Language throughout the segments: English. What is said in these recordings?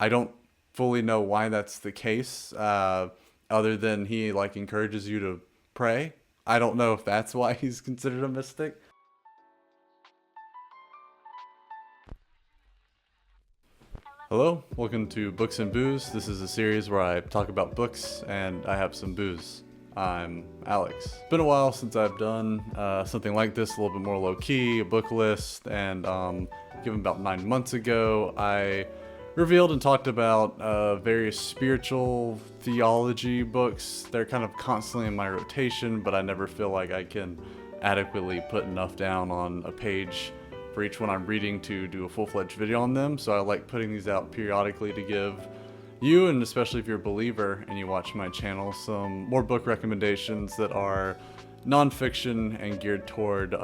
I don't fully know why that's the case, other than he like encourages you to pray. I don't know if that's why he's considered a mystic. Hello, welcome to Books and Booze. This is a series where I talk about books and I have some booze. I'm Alex. It's been a while since I've done something like this, a little bit more low-key, a book list, and given about 9 months ago, I revealed and talked about various spiritual theology books. They're kind of constantly in my rotation, but I never feel like I can adequately put enough down on a page for each one I'm reading to do a full-fledged video on them. So I like putting these out periodically to give you, and especially if you're a believer and you watch my channel, some more book recommendations that are nonfiction and geared toward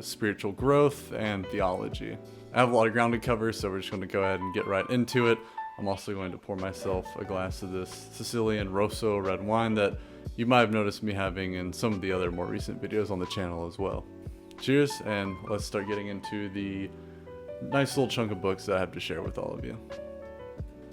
spiritual growth and theology. I have a lot of ground to cover, so we're just going to go ahead and get right into it. I'm also going to pour myself a glass of this Sicilian Rosso red wine that you might have noticed me having in some of the other more recent videos on the channel as well. Cheers, and let's start getting into the nice little chunk of books that I have to share with all of you.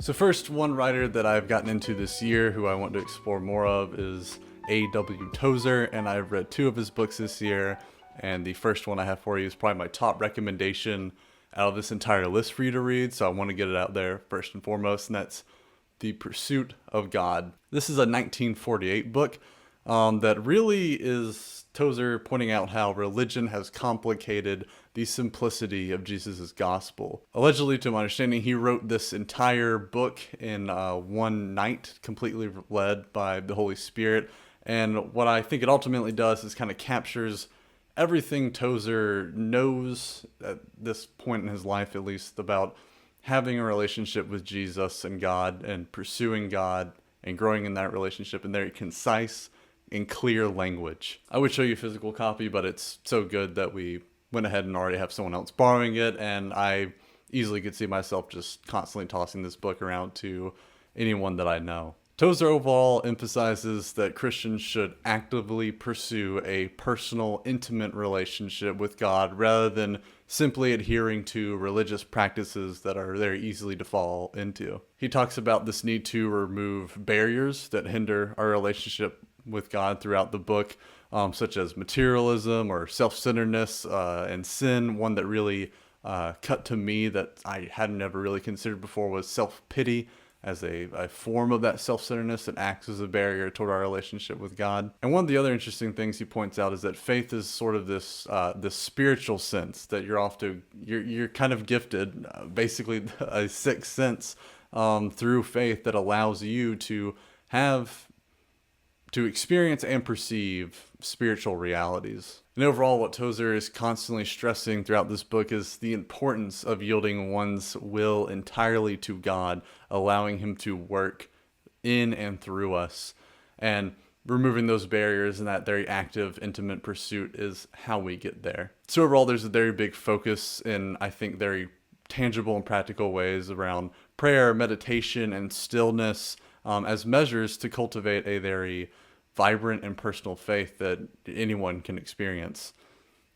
So first, one writer that I've gotten into this year who I want to explore more of is A.W. Tozer, and I've read 2 of his books this year, and the first one I have for you is probably my top recommendation out of this entire list for you to read, so I want to get it out there first and foremost, and that's The Pursuit of God. This is a 1948 book that really is Tozer pointing out how religion has complicated the simplicity of Jesus' gospel. Allegedly, to my understanding, he wrote this entire book in one night, completely led by the Holy Spirit. And what I think it ultimately does is kind of captures everything Tozer knows at this point in his life, at least, about having a relationship with Jesus and God and pursuing God and growing in that relationship in very concise and clear language. I would show you a physical copy, but it's so good that we went ahead and already have someone else borrowing it, and I easily could see myself just constantly tossing this book around to anyone that I know. Tozer overall emphasizes that Christians should actively pursue a personal, intimate relationship with God rather than simply adhering to religious practices that are very easily to fall into. He talks about this need to remove barriers that hinder our relationship with God throughout the book, such as materialism or self-centeredness and sin. One that really cut to me that I hadn't ever really considered before was self-pity as a form of that self-centeredness that acts as a barrier toward our relationship with God. And one of the other interesting things he points out is that faith is sort of this spiritual sense that you're kind of gifted, basically a sixth sense through faith that allows you to experience and perceive spiritual realities. And overall, what Tozer is constantly stressing throughout this book is the importance of yielding one's will entirely to God, allowing Him to work in and through us. And removing those barriers and that very active, intimate pursuit is how we get there. So overall, there's a very big focus in, I think, very tangible and practical ways around prayer, meditation, and stillness as measures to cultivate a very vibrant and personal faith that anyone can experience.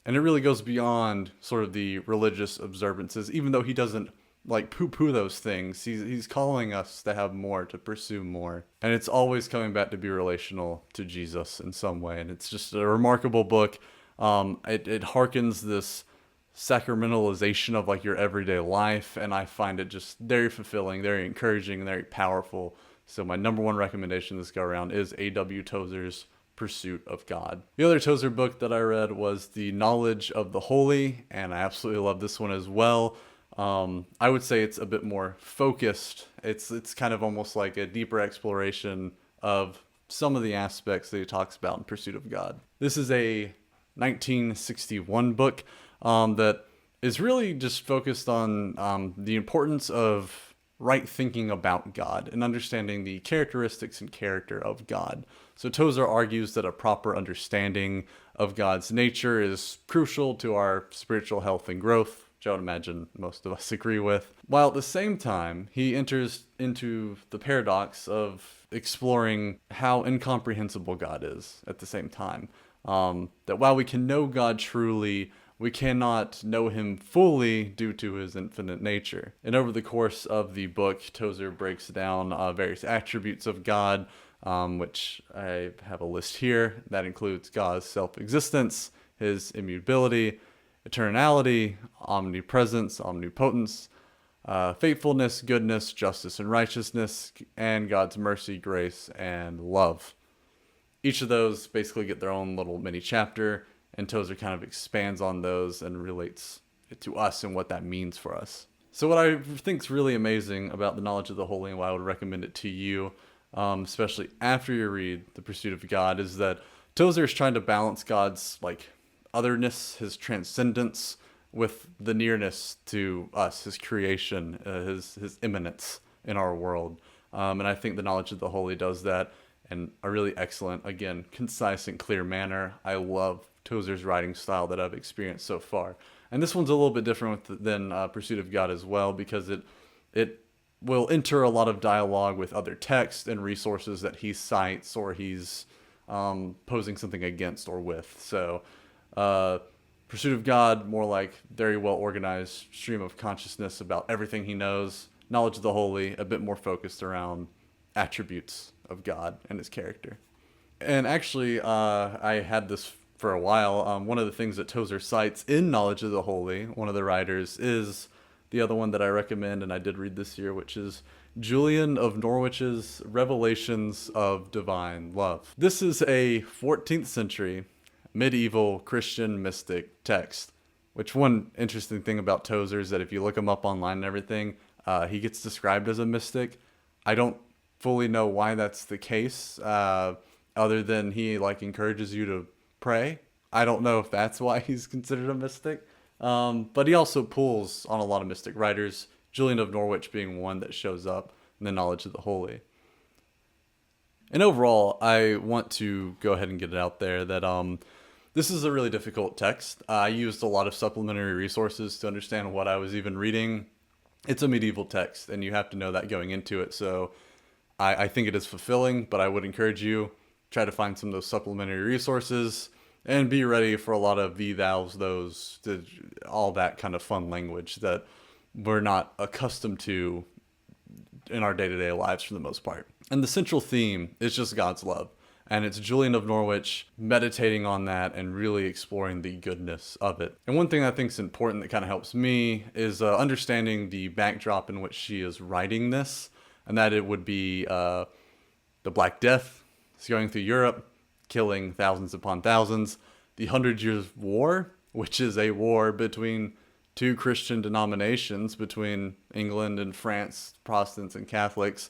And it really goes beyond sort of the religious observances, even though he doesn't like poo-poo those things. He's calling us to have more, to pursue more. And it's always coming back to be relational to Jesus in some way. And it's just a remarkable book. It harkens this sacramentalization of like your everyday life, and I find it just very fulfilling, very encouraging, and very powerful. So my number one recommendation this go around is A.W. Tozer's Pursuit of God. The other Tozer book that I read was The Knowledge of the Holy, and I absolutely love this one as well. I would say it's a bit more focused. It's kind of almost like a deeper exploration of some of the aspects that he talks about in Pursuit of God. This is a 1961 book that is really just focused on the importance of right thinking about God and understanding the characteristics and character of God. So Tozer argues that a proper understanding of God's nature is crucial to our spiritual health and growth, which I would imagine most of us agree with. While at the same time, he enters into the paradox of exploring how incomprehensible God is at the same time. That while we can know God truly, we cannot know him fully due to his infinite nature. And over the course of the book, Tozer breaks down various attributes of God, which I have a list here. That includes God's self-existence, his immutability, eternality, omnipresence, omnipotence, faithfulness, goodness, justice, and righteousness, and God's mercy, grace, and love. Each of those basically get their own little mini chapter, and Tozer kind of expands on those and relates it to us and what that means for us. So what I think is really amazing about the knowledge of the holy, and why I would recommend it to you, especially after you read The Pursuit of God, is that Tozer is trying to balance God's otherness, his transcendence, with the nearness to us, his creation, his immanence in our world. And I think the knowledge of the holy does that in a really excellent, again, concise and clear manner. I love Tozer's writing style that I've experienced so far. And this one's a little bit different than Pursuit of God as well, because it will enter a lot of dialogue with other texts and resources that he cites or he's posing something against or with. So Pursuit of God, more like very well organized stream of consciousness about everything he knows. Knowledge of the holy, a bit more focused around attributes of God and his character. And actually, I had this for a while. One of the things that Tozer cites in Knowledge of the Holy, one of the writers, is the other one that I recommend, and I did read this year, which is Julian of Norwich's Revelations of Divine Love. This is a 14th century medieval Christian mystic text, which one interesting thing about Tozer is that if you look him up online and everything, he gets described as a mystic. I don't fully know why that's the case, other than he encourages you to pray. I don't know if that's why he's considered a mystic, but he also pulls on a lot of mystic writers, Julian of Norwich being one that shows up in the Knowledge of the Holy. And overall, I want to go ahead and get it out there that this is a really difficult text. I used a lot of supplementary resources to understand what I was even reading. It's a medieval text, and you have to know that going into it. So I think it is fulfilling, but I would encourage you, try to find some of those supplementary resources and be ready for a lot of thee, thous, those, all that kind of fun language that we're not accustomed to in our day-to-day lives for the most part. And the central theme is just God's love. And it's Julian of Norwich meditating on that and really exploring the goodness of it. And one thing I think is important that kind of helps me is understanding the backdrop in which she is writing this, and that it would be the Black Death. It's going through Europe, killing thousands upon thousands. The 100 Years' War, which is a war between two Christian denominations, between England and France, Protestants and Catholics,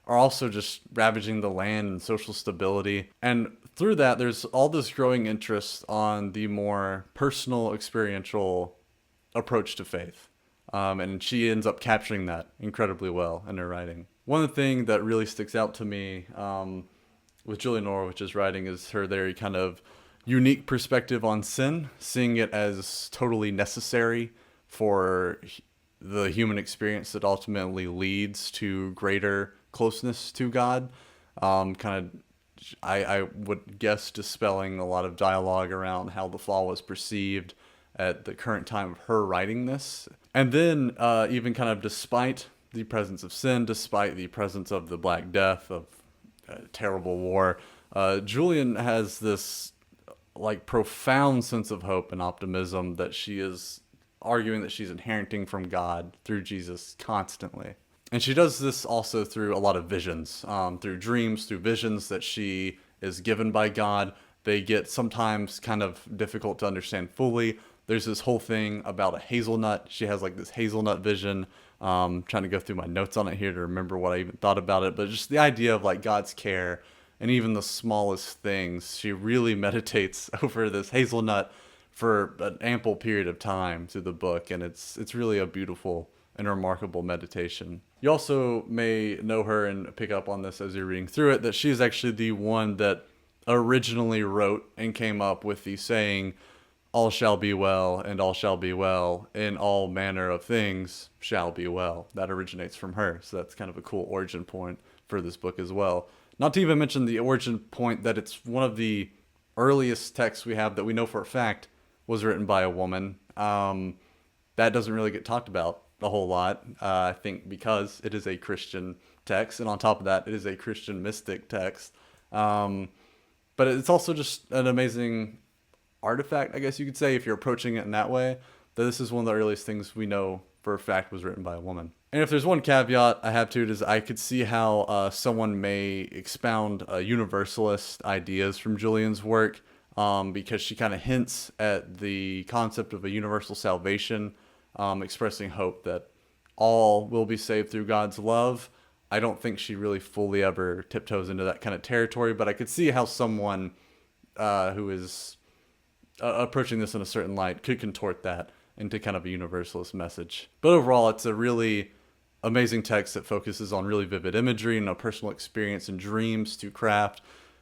are also just ravaging the land and social stability. And through that, there's all this growing interest on the more personal, experiential approach to faith. And she ends up capturing that incredibly well in her writing. One thing that really sticks out to me with Julian Norwich's writing is her very kind of unique perspective on sin, seeing it as totally necessary for the human experience that ultimately leads to greater closeness to God. I would guess dispelling a lot of dialogue around how the fall was perceived at the current time of her writing this. And then even kind of despite the presence of sin, despite the presence of the Black Death, of a terrible war, Julian has this profound sense of hope and optimism that she is arguing that she's inheriting from God through Jesus constantly. And she does this also through a lot of visions, through dreams, through visions that she is given by God. They get sometimes kind of difficult to understand fully. There's this whole thing about a hazelnut. She has this hazelnut vision. Trying to go through my notes on it here to remember what I even thought about it. But just the idea of God's care and even the smallest things. She really meditates over this hazelnut for an ample period of time through the book. And it's really a beautiful and remarkable meditation. You also may know her and pick up on this as you're reading through it, that she's actually the one that originally wrote and came up with the saying, all shall be well, and all shall be well, in all manner of things shall be well. That originates from her, so that's kind of a cool origin point for this book as well. Not to even mention the origin point that it's one of the earliest texts we have that we know for a fact was written by a woman. That doesn't really get talked about a whole lot, I think, because it is a Christian text, and on top of that, it is a Christian mystic text. But it's also just an amazing artifact, I guess you could say, if you're approaching it in that way, that this is one of the earliest things we know for a fact was written by a woman. And if there's one caveat I have to it, is I could see how someone may expound universalist ideas from Julian's work, because she kind of hints at the concept of a universal salvation, expressing hope that all will be saved through God's love. I don't think she really fully ever tiptoes into that kind of territory, but I could see how someone who is approaching this in a certain light could contort that into kind of a universalist message. But overall, it's a really amazing text that focuses on really vivid imagery and a personal experience and dreams to craft,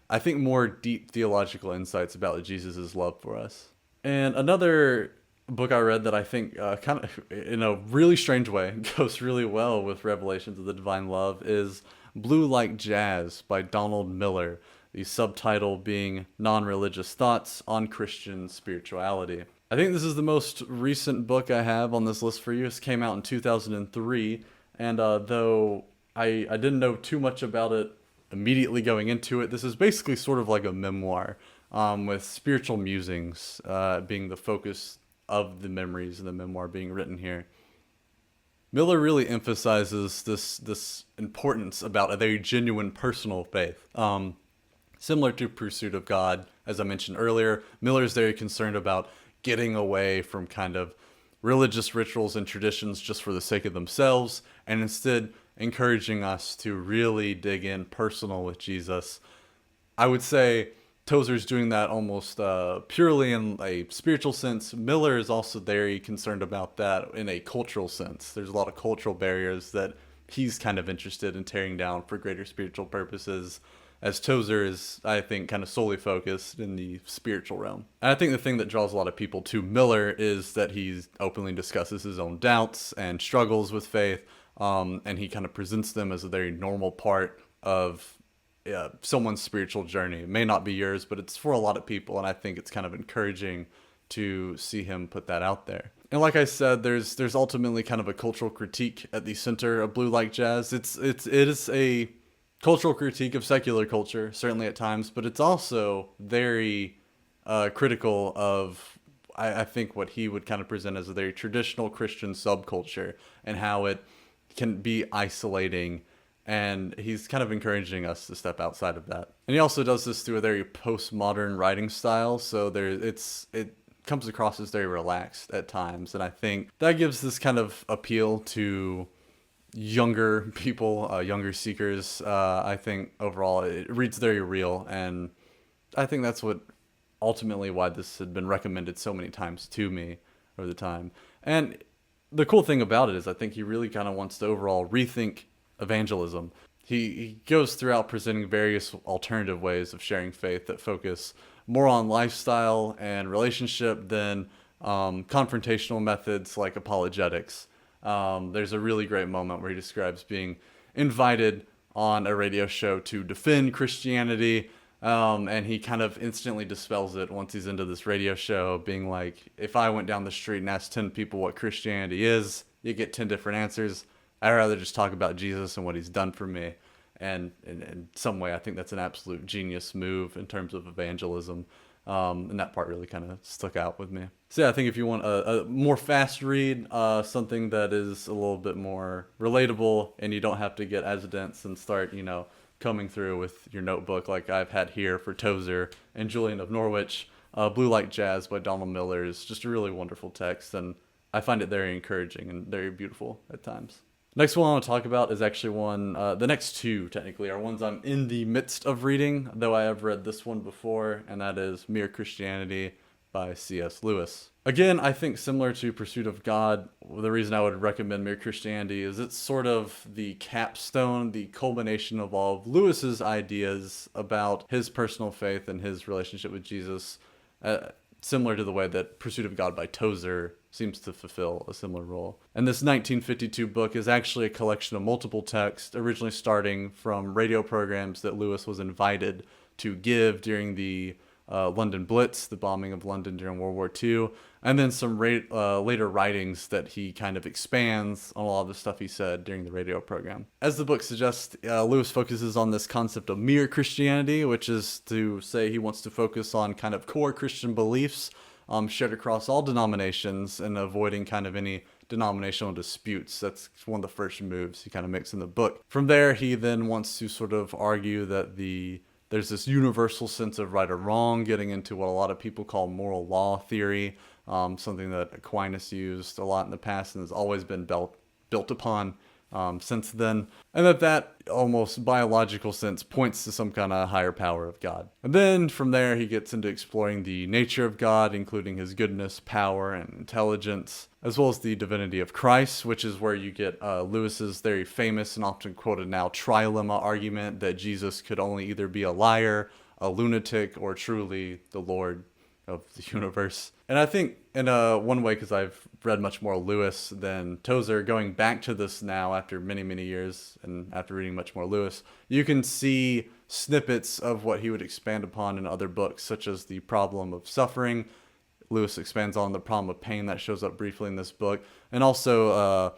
I think, more deep theological insights about Jesus' love for us. And another book I read that I think kind of, in a really strange way, goes really well with Revelations of the Divine Love is Blue Like Jazz by Donald Miller, the subtitle being Non-Religious Thoughts on Christian Spirituality. I think this is the most recent book I have on this list for you. This came out in 2003, and though I didn't know too much about it immediately going into it, this is basically sort of like a memoir, with spiritual musings being the focus of the memories in the memoir being written here. Miller really emphasizes this importance about a very genuine personal faith. Similar to Pursuit of God, as I mentioned earlier, Miller is very concerned about getting away from kind of religious rituals and traditions just for the sake of themselves, and instead encouraging us to really dig in personal with Jesus. I would say Tozer's doing that almost purely in a spiritual sense. Miller is also very concerned about that in a cultural sense. There's a lot of cultural barriers that he's kind of interested in tearing down for greater spiritual purposes, as Tozer is, I think, kind of solely focused in the spiritual realm. And I think the thing that draws a lot of people to Miller is that he openly discusses his own doubts and struggles with faith, and he kind of presents them as a very normal part of someone's spiritual journey. It may not be yours, but it's for a lot of people, and I think it's kind of encouraging to see him put that out there. And like I said, there's ultimately kind of a cultural critique at the center of Blue Like Jazz. It is a cultural critique of secular culture, certainly at times, but it's also very critical of, I think, what he would kind of present as a very traditional Christian subculture and how it can be isolating, and he's kind of encouraging us to step outside of that. And he also does this through a very postmodern writing style, so it comes across as very relaxed at times, and I think that gives this kind of appeal to younger people, younger seekers. I think overall it reads very real, and I think that's what ultimately why this had been recommended so many times to me over the time. And the cool thing about it is I think he really kind of wants to overall rethink evangelism. He goes throughout presenting various alternative ways of sharing faith that focus more on lifestyle and relationship than confrontational methods like apologetics. There's a really great moment where he describes being invited on a radio show to defend Christianity, and he kind of instantly dispels it once he's into this radio show, being like, if I went down the street and asked 10 people what Christianity is, you get 10 different answers. I'd rather just talk about Jesus and what he's done for me. And in some way, I think that's an absolute genius move in terms of evangelism. And that part really kind of stuck out with me. So yeah, I think if you want a more fast read, something that is a little bit more relatable, and you don't have to get as dense and start, combing through with your notebook like I've had here for Tozer and Julian of Norwich, Blue Like Jazz by Donald Miller is just a really wonderful text, and I find it very encouraging and very beautiful at times. Next one I want to talk about is actually one, the next two technically are ones I'm in the midst of reading, though I have read this one before, and that is Mere Christianity by C.S. Lewis. Again, I think similar to Pursuit of God, the reason I would recommend Mere Christianity is it's sort of the capstone, the culmination of all of Lewis's ideas about his personal faith and his relationship with Jesus, similar to the way that Pursuit of God by Tozer seems to fulfill a similar role. And this 1952 book is actually a collection of multiple texts, originally starting from radio programs that Lewis was invited to give during the London Blitz, the bombing of London during World War II, and then some later writings that he kind of expands on a lot of the stuff he said during the radio program. As the book suggests, Lewis focuses on this concept of mere Christianity, which is to say he wants to focus on kind of core Christian beliefs shared across all denominations and avoiding kind of any denominational disputes. That's one of the first moves he kind of makes in the book. From there, he then wants to sort of argue that there's this universal sense of right or wrong, getting into what a lot of people call moral law theory, something that Aquinas used a lot in the past and has always been built upon since then, and that almost biological sense points to some kind of higher power of God. And then from there, he gets into exploring the nature of God, including his goodness, power, and intelligence, as well as the divinity of Christ, which is where you get Lewis's very famous and often quoted now trilemma argument that Jesus could only either be a liar, a lunatic, or truly the Lord of the universe. And I think in one way, because I've read much more Lewis than Tozer, going back to this now after many, many years and after reading much more Lewis, you can see snippets of what he would expand upon in other books, such as the problem of suffering. Lewis expands on the problem of pain that shows up briefly in this book, and also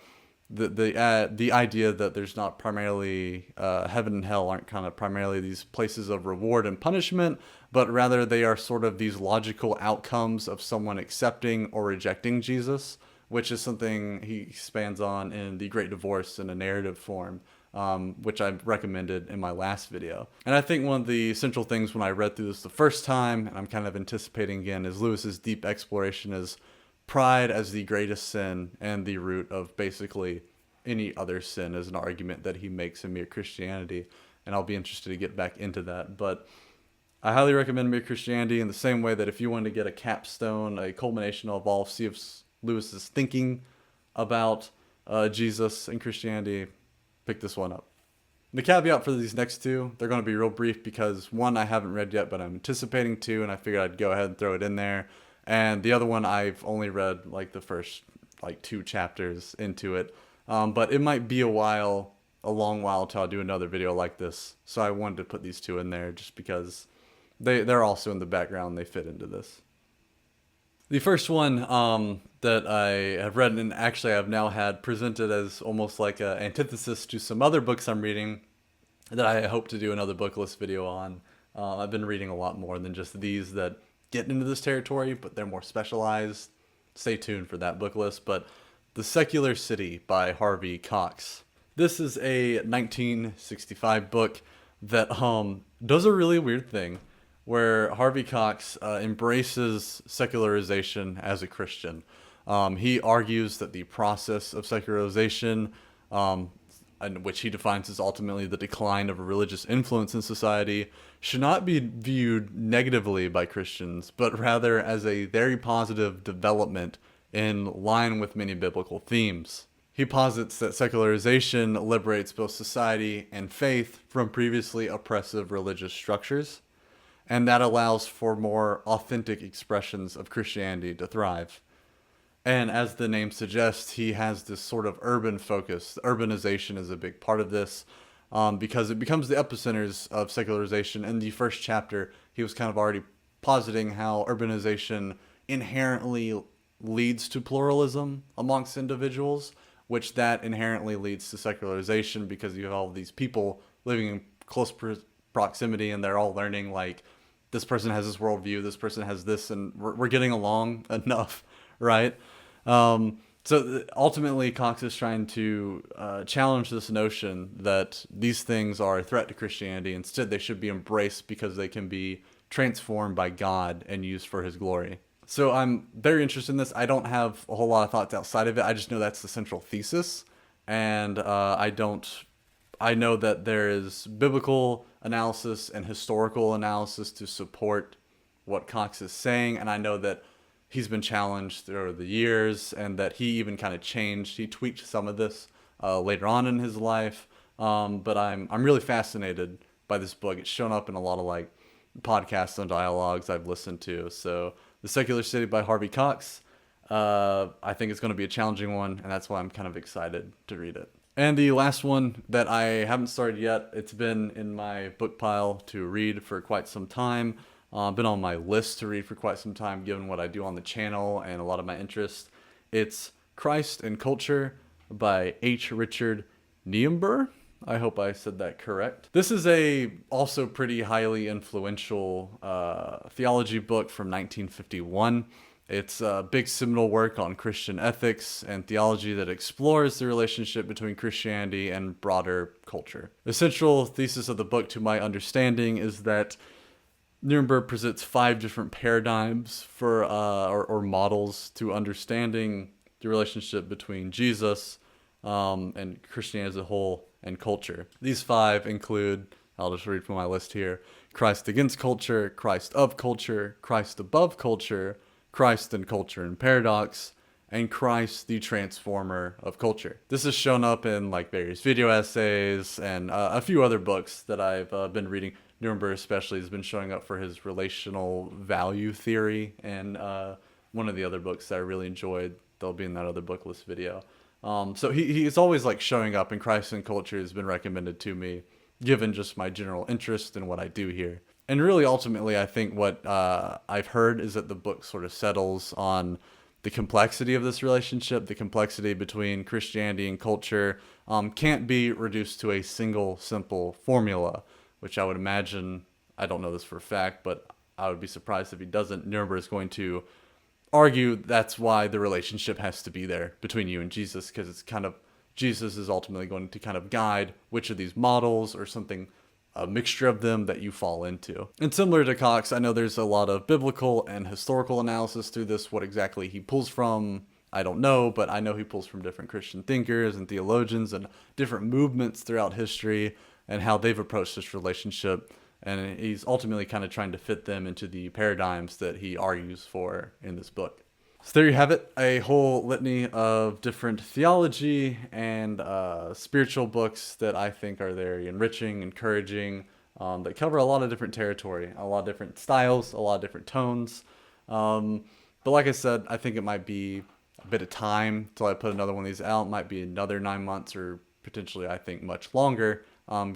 the idea that there's not primarily heaven and hell aren't kind of primarily these places of reward and punishment, but rather they are sort of these logical outcomes of someone accepting or rejecting Jesus, which is something he expands on in The Great Divorce in a narrative form, which I recommended in my last video. And I think one of the central things when I read through this the first time, and I'm kind of anticipating again, is Lewis's deep exploration is pride as the greatest sin and the root of basically any other sin, as an argument that he makes in Mere Christianity. And I'll be interested to get back into that. But I highly recommend Mere Christianity in the same way that if you want to get a capstone, a culmination of all of C.S. Lewis's thinking about Jesus and Christianity, pick this one up. The caveat for these next two, they're going to be real brief because one I haven't read yet, but I'm anticipating to, and I figured I'd go ahead and throw it in there. And the other one I've only read like the first like 2 chapters into it. But it might be a long while till I do another video like this. So I wanted to put these 2 in there just because they're also in the background. They fit into this. The first one that I have read, and actually I've now had presented as almost like an antithesis to some other books I'm reading that I hope to do another book list video on. I've been reading a lot more than just these that get into this territory, but they're more specialized. Stay tuned for that book list. But The Secular City by Harvey Cox. This is a 1965 book that does a really weird thing where Harvey Cox embraces secularization as a Christian. He argues that the process of secularization, which he defines as ultimately the decline of a religious influence in society, should not be viewed negatively by Christians, but rather as a very positive development in line with many biblical themes. He posits that secularization liberates both society and faith from previously oppressive religious structures, and that allows for more authentic expressions of Christianity to thrive. And as the name suggests, he has this sort of urban focus. Urbanization is a big part of this because it becomes the epicenters of secularization. In the first chapter, he was kind of already positing how urbanization inherently leads to pluralism amongst individuals, which that inherently leads to secularization because you have all these people living in close proximity and they're all learning like this person has this worldview, this person has this, and we're getting along enough, right? So ultimately, Cox is trying to challenge this notion that these things are a threat to Christianity. Instead, they should be embraced because they can be transformed by God and used for his glory. So I'm very interested in this. I don't have a whole lot of thoughts outside of it. I just know that's the central thesis. And I know that there is biblical analysis and historical analysis to support what Cox is saying. And I know that he's been challenged over the years and that he even kind of changed. He tweaked some of this later on in his life. But I'm really fascinated by this book. It's shown up in a lot of like podcasts and dialogues I've listened to. So The Secular City by Harvey Cox. I think it's going to be a challenging one, and that's why I'm kind of excited to read it. And the last one that I haven't started yet, it's been in my book pile to read for quite some time. been on my list to read for quite some time, given what I do on the channel and a lot of my interest. It's Christ and Culture by H. Richard Niebuhr. I hope I said that correct. This is a also pretty highly influential theology book from 1951. It's a big seminal work on Christian ethics and theology that explores the relationship between Christianity and broader culture. The central thesis of the book, to my understanding, is that Niebuhr presents 5 different paradigms for or models to understanding the relationship between Jesus and Christianity as a whole and culture. These 5 include, I'll just read from my list here: Christ against culture, Christ of culture, Christ above culture, Christ and culture and paradox, and Christ the transformer of culture. This has shown up in like various video essays and a few other books that I've been reading. Niebuhr especially has been showing up for his relational value theory, and one of the other books that I really enjoyed, they'll be in that other book list video. So he's always like showing up, and Christ and culture has been recommended to me, given just my general interest in what I do here. And really, ultimately, I think what I've heard is that the book sort of settles on the complexity of this relationship. The complexity between Christianity and culture can't be reduced to a single, simple formula, which I would imagine, I don't know this for a fact, but I would be surprised if he doesn't. Niebuhr is going to argue that's why the relationship has to be there between you and Jesus, because it's kind of, Jesus is ultimately going to kind of guide which of these models or something, a mixture of them, that you fall into. And similar to Cox, I know there's a lot of biblical and historical analysis through this. What exactly he pulls from, I don't know, but I know he pulls from different Christian thinkers and theologians and different movements throughout history and how they've approached this relationship. And he's ultimately kind of trying to fit them into the paradigms that he argues for in this book. So there you have it, a whole litany of different theology and spiritual books that I think are very enriching, encouraging, that cover a lot of different territory, a lot of different styles, a lot of different tones. But like I said, I think it might be a bit of time till I put another one of these out. It might be another 9 months, or potentially, I think, much longer,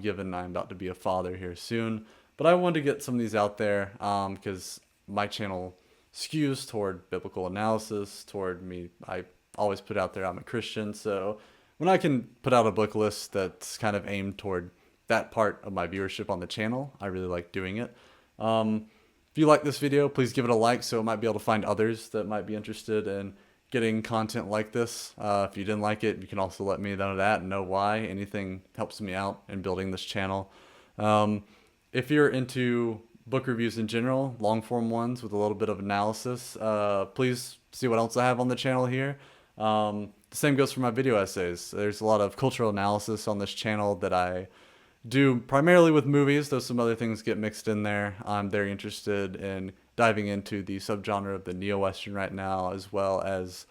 given I'm about to be a father here soon. But I wanted to get some of these out there because my channel skews toward biblical analysis, toward me. I always put out there I'm a Christian, so when I can put out a book list that's kind of aimed toward that part of my viewership on the channel, I really like doing it. If you like this video, please give it a like so it might be able to find others that might be interested in getting content like this. If you didn't like it, you can also let me know that and know why. Anything helps me out in building this channel. If you're into book reviews in general, long form ones with a little bit of analysis, please see what else I have on the channel here. The same goes for my video essays. There's a lot of cultural analysis on this channel that I do primarily with movies, though some other things get mixed in there. I'm very interested in diving into the subgenre of the neo-Western right now, as well as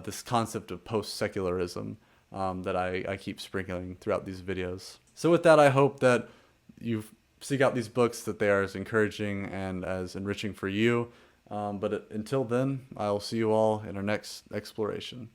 this concept of post-secularism that I keep sprinkling throughout these videos. So with that, I hope that you seek out these books, that they are as encouraging and as enriching for you. But until then, I will see you all in our next exploration.